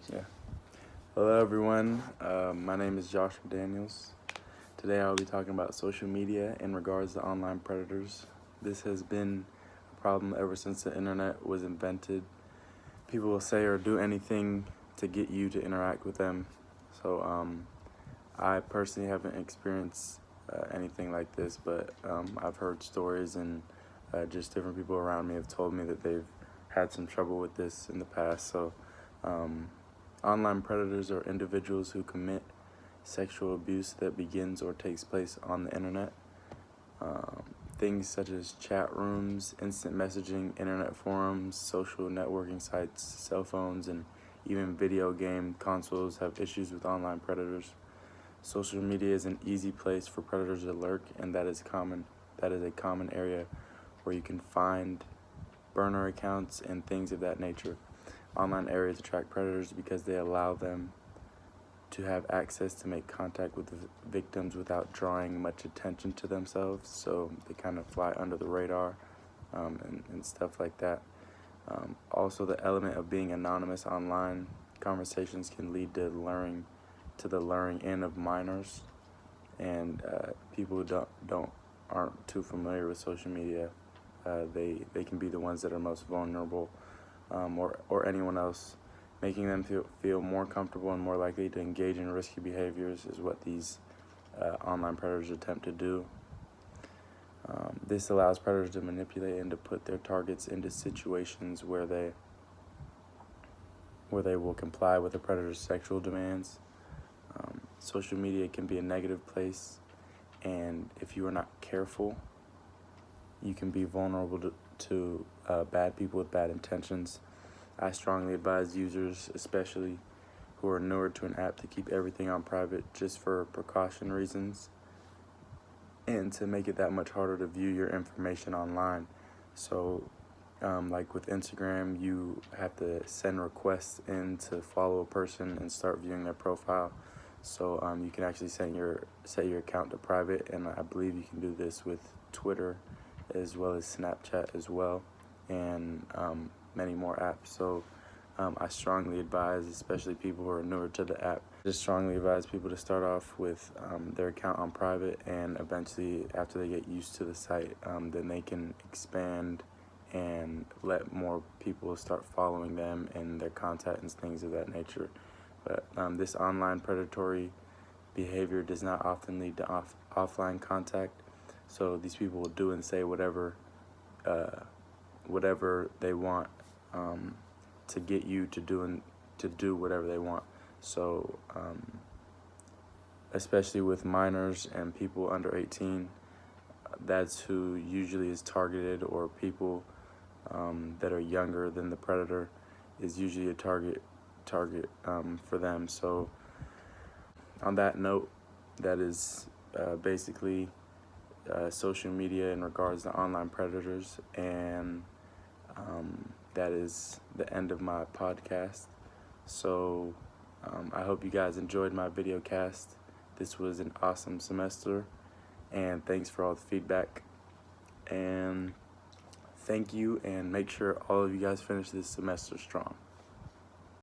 Yeah. Hello, everyone. My name is Joshua Daniels. Today, I will be talking about social media in regards to online predators. This has been a problem ever since the internet was invented. People will say or do anything to get you to interact with them. So, I personally haven't experienced anything like this, but I've heard stories and just different people around me have told me that they've had some trouble with this in the past. Um, Online predators are individuals who commit sexual abuse that begins or takes place on the internet. Um, Things such as chat rooms, instant messaging, internet forums, social networking sites, cell phones, and even video game consoles have issues with online predators. Social media is an easy place for predators to lurk, and that is common. That is a common area where you can find burner accounts and things of that nature. Online areas attract predators because they allow them to have access to make contact with the victims without drawing much attention to themselves, so they kind of fly under the radar and stuff like that. Also, the element of being anonymous online conversations can lead to the luring in of minors, and people who aren't too familiar with social media, they can be the ones that are most vulnerable, or anyone else. Making them feel more comfortable and more likely to engage in risky behaviors is what these online predators attempt to do. This allows predators to manipulate and to put their targets into situations where they will comply with the predator's sexual demands. Social media can be a negative place, and if you are not careful, you can be vulnerable to bad people with bad intentions. I strongly advise users, especially who are newer to an app, to keep everything on private just for precaution reasons and to make it that much harder to view your information online. So, like with Instagram, you have to send requests in to follow a person and start viewing their profile. So you can actually set your account to private, and I believe you can do this with Twitter as well as Snapchat as well, and many more apps. So I strongly advise, especially people who are newer to the app, just strongly advise people to start off with their account on private, and eventually, after they get used to the site, then they can expand and let more people start following them and their content and things of that nature. But this online predatory behavior does not often lead to offline contact. So these people will do and say whatever they want to get you to do whatever they want. So especially with minors and people under 18, that's who usually is targeted, or people that are younger than the predator is usually a target for them. So on that note, that is basically social media in regards to online predators, and that is the end of my podcast. So I hope you guys enjoyed my video cast. This was an awesome semester, and thanks for all the feedback. And thank you, and make sure all of you guys finish this semester strong.